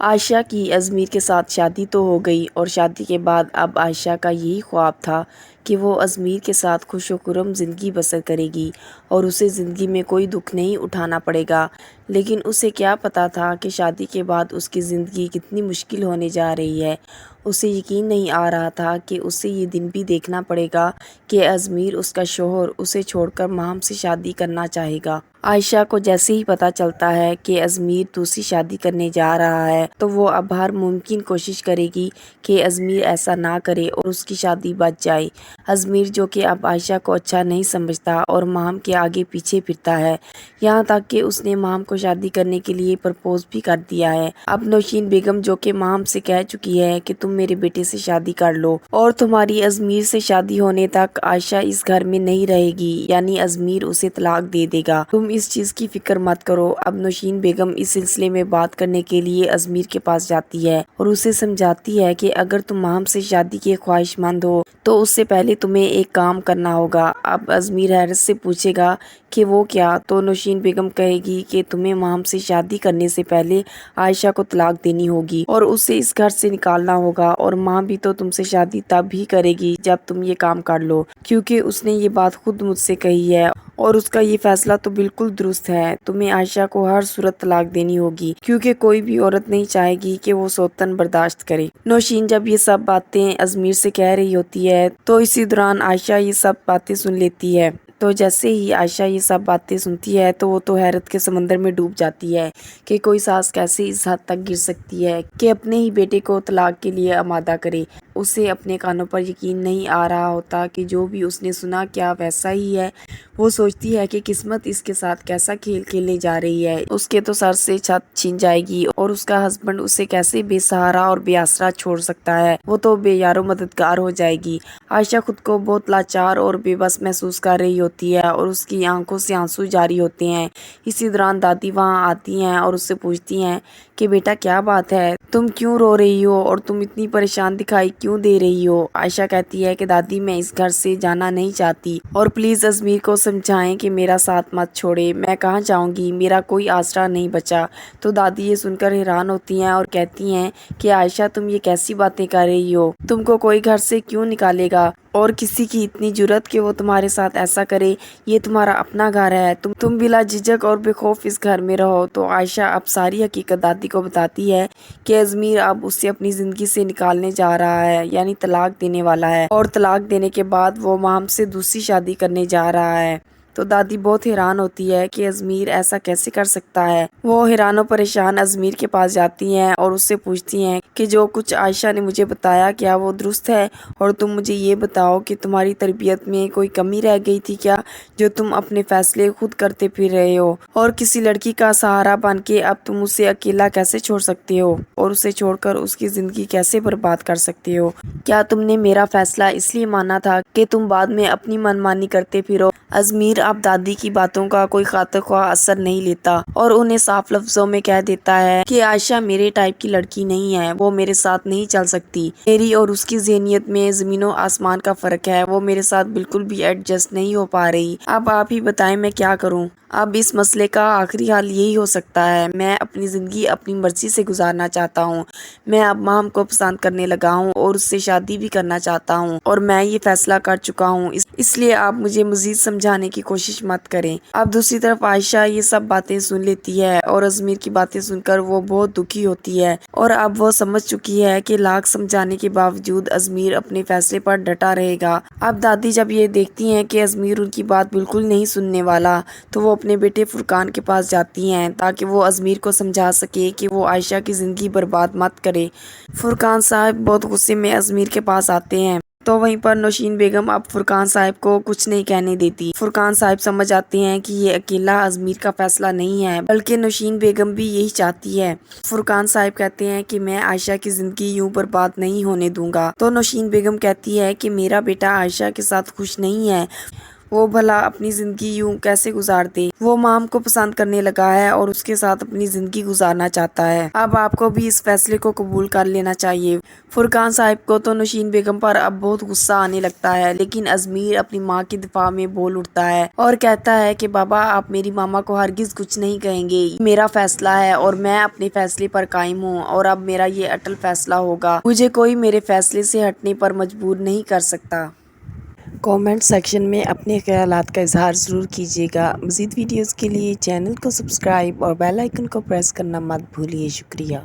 عائشہ کی ازمیر کے ساتھ شادی تو ہو گئی اور شادی کے بعد اب عائشہ کا یہی خواب تھا کہ وہ ازمیر کے ساتھ خوش و خرم زندگی بسر کرے گی اور اسے زندگی میں کوئی دکھ نہیں اٹھانا پڑے گا۔ لیکن اسے کیا پتا تھا کہ شادی کے بعد اس کی زندگی کتنی مشکل ہونے جا رہی ہے۔ اسے یقین نہیں آ رہا تھا کہ اسے یہ دن بھی دیکھنا پڑے گا کہ ازمیر اس کا شوہر اسے چھوڑ کر ماہم سے شادی کرنا چاہے گا۔ عائشہ کو جیسے ہی پتہ چلتا ہے کہ ازمیر دوسری شادی کرنے جا رہا ہے تو وہ اب ہر ممکن کوشش کرے گی کہ ازمیر ایسا نہ کرے اور اس کی شادی بچ جائے۔ ازمیر جو کہ اب عائشہ کو اچھا نہیں سمجھتا اور ماہم کے آگے پیچھے پھرتا ہے، یہاں تک کہ اس نے ماہم کو شادی کرنے کے لیے پرپوز بھی کر دیا ہے۔ اب نوشین بیگم جو کہ ماہم سے کہہ چکی ہے کہ تم میرے بیٹے سے شادی کر لو اور تمہاری ازمیر سے شادی ہونے تک عائشہ اس گھر میں نہیں رہے گی، یعنی ازمیر اسے طلاق دے دے گا۔ تم اس چیز کی فکر مت کرو۔ اب نوشین بیگم اس سلسلے میں بات کرنے کے لیے ازمیر کے پاس جاتی ہے اور اسے سمجھاتی ہے کہ اگر تم ماہم سے شادی کے خواہش مند ہو تو اس سے پہلے تمہیں ایک کام کرنا ہوگا۔ اب ازمیر حیرت سے پوچھے گا کہ وہ کیا؟ تو نوشین بیگم کہے گی کہ تمہیں ماہم سے شادی کرنے سے پہلے عائشہ کو طلاق دینی ہوگی اور اسے اس گھر سے نکالنا ہوگا، اور ماں بھی تو تم سے شادی تب ہی کرے گی جب تم یہ کام کر لو، کیونکہ اس نے یہ بات خود مجھ سے کہی ہے اور اس کا یہ فیصلہ تو بالکل درست ہے۔ تمہیں عائشہ کو ہر صورت طلاق دینی ہوگی، کیونکہ کوئی بھی عورت نہیں چاہے گی کہ وہ سوتن برداشت کرے۔ نوشین جب یہ سب باتیں ازمیر سے کہہ رہی ہوتی ہے تو اسی دوران عائشہ یہ سب باتیں سن لیتی ہے۔ تو جیسے ہی عائشہ یہ سب باتیں سنتی ہے تو وہ تو حیرت کے سمندر میں ڈوب جاتی ہے کہ کوئی ساس کیسے اس حد تک گر سکتی ہے کہ اپنے ہی بیٹے کو طلاق کے لیے آمادہ کرے۔ اسے اپنے کانوں پر یقین نہیں آ رہا ہوتا کہ جو بھی اس نے سنا کیا ویسا ہی ہے۔ وہ سوچتی ہے کہ قسمت اس کے ساتھ کیسا کھیل کھیلنے جا رہی ہے۔ اس کے تو سر سے چھت چھن جائے گی اور اس کا ہسبینڈ اسے کیسے بے سہارا اور بے آسرا چھوڑ سکتا ہے، وہ تو بے یار و مددگار ہو جائے گی۔ عائشہ خود کو بہت لاچار اور بے بس محسوس کر رہی ہوتی ہے اور اس کی آنکھوں سے آنسو جاری ہوتے ہیں۔ اسی دوران دادی وہاں آتی ہیں اور اس سے پوچھتی ہیں کہ بیٹا کیا بات ہے، تم کیوں رو رہی ہو اور تم اتنی پریشان دکھائی کیوں دے رہی ہو؟ عائشہ کہتی ہے کہ دادی میں اس گھر سے جانا نہیں چاہتی اور پلیز ازمیر کو سمجھائیں کہ میرا ساتھ مت چھوڑے، میں کہاں جاؤں گی، میرا کوئی آسرا نہیں بچا۔ تو دادی یہ سن کر حیران ہوتی ہیں اور کہتی ہیں کہ عائشہ تم یہ کیسی باتیں کر رہی ہو، تم کو کوئی گھر سے کیوں نکالے گا اور کسی کی اتنی جرأت کہ وہ تمہارے ساتھ ایسا کرے؟ یہ تمہارا اپنا گھر ہے، تم بلا جھجک اور بے خوف اس گھر میں رہو۔ تو عائشہ اب ساری حقیقت دادی کو بتاتی ہے کہ ازمیر اب اسے اپنی زندگی سے نکالنے جا رہا ہے، یعنی طلاق دینے والا ہے، اور طلاق دینے کے بعد وہ ماہم سے دوسری شادی کرنے جا رہا ہے۔ تو دادی بہت حیران ہوتی ہے کہ ازمیر ایسا کیسے کر سکتا ہے۔ وہ حیران و پریشان ازمیر کے پاس جاتی ہیں اور اس سے پوچھتی ہیں کہ جو کچھ عائشہ نے مجھے بتایا کیا وہ درست ہے، اور تم مجھے یہ بتاؤ کہ تمہاری تربیت میں کوئی کمی رہ گئی تھی کیا، جو تم اپنے فیصلے خود کرتے پھر رہے ہو، اور کسی لڑکی کا سہارا بن کے اب تم اسے اکیلا کیسے چھوڑ سکتے ہو اور اسے چھوڑ کر اس کی زندگی کیسے برباد کر سکتے ہو؟ کیا تم نے میرا فیصلہ اس لیے مانا تھا کہ تم بعد میں اپنی منمانی کرتے پھرو؟ ازمیر اب دادی کی باتوں کا کوئی خاطر خواہ اثر نہیں لیتا اور انہیں صاف لفظوں میں کہہ دیتا ہے کہ عائشہ میرے ٹائپ کی لڑکی نہیں ہے، وہ میرے ساتھ نہیں چل سکتی، میری اور اس کی ذہنیت میں زمین و آسمان کا فرق ہے، وہ میرے ساتھ بالکل بھی ایڈجسٹ نہیں ہو پا رہی۔ اب آپ ہی بتائیں میں کیا کروں؟ اب اس مسئلے کا آخری حل یہی ہو سکتا ہے، میں اپنی زندگی اپنی مرضی سے گزارنا چاہتا ہوں، میں اب ماہم کو پسند کرنے لگا ہوں اور اس سے شادی بھی کرنا چاہتا ہوں، اور میں یہ فیصلہ کر چکا ہوں، اس لیے آپ مجھے مزید سمجھانے کی کوشش مت کریں۔ اب دوسری طرف عائشہ یہ سب باتیں سن لیتی ہے اور ازمیر کی باتیں سن کر وہ بہت دکھی ہوتی ہے، اور اب وہ سمجھ چکی ہے کہ لاکھ سمجھانے کے باوجود ازمیر اپنے فیصلے پر ڈٹا رہے گا۔ اب دادی جب یہ دیکھتی ہیں کہ ازمیر ان کی بات بالکل نہیں سننے والا تو وہ اپنے بیٹے فرقان کے پاس جاتی ہیں تاکہ وہ ازمیر کو سمجھا سکے کہ وہ عائشہ کی زندگی برباد مت کرے۔ فرقان صاحب بہت غصے میں ازمیر کے پاس آتے ہیں تو وہیں پر نوشین بیگم اب فرقان صاحب کو کچھ نہیں کہنے دیتی۔ فرقان صاحب سمجھ آتے ہیں کہ یہ اکیلا ازمیر کا فیصلہ نہیں ہے بلکہ نوشین بیگم بھی یہی چاہتی ہے۔ فرقان صاحب کہتے ہیں کہ میں عائشہ کی زندگی یوں برباد نہیں ہونے دوں گا۔ تو نوشین بیگم کہتی ہے کہ میرا بیٹا عائشہ کے ساتھ خوش نہیں ہے، وہ بھلا اپنی زندگی یوں کیسے گزار دے؟ وہ مام کو پسند کرنے لگا ہے اور اس کے ساتھ اپنی زندگی گزارنا چاہتا ہے۔ اب آپ کو بھی اس فیصلے کو قبول کر لینا چاہیے۔ فرقان صاحب کو تو نوشین بیگم پر اب بہت غصہ آنے لگتا ہے، لیکن ازمیر اپنی ماں کے دفاع میں بول اٹھتا ہے اور کہتا ہے کہ بابا، آپ میری ماما کو ہرگز کچھ نہیں کہیں گے، یہ میرا فیصلہ ہے اور میں اپنے فیصلے پر قائم ہوں، اور اب میرا یہ اٹل فیصلہ ہوگا، مجھے کوئی میرے فیصلے سے ہٹنے پر مجبور نہیں کر سکتا۔ کامنٹ سیکشن میں اپنے خیالات کا اظہار ضرور کیجیے گا۔ مزید ویڈیوز کے لیے چینل کو سبسکرائب اور بیل آئیکن کو پریس کرنا مت بھولیے۔ شکریہ۔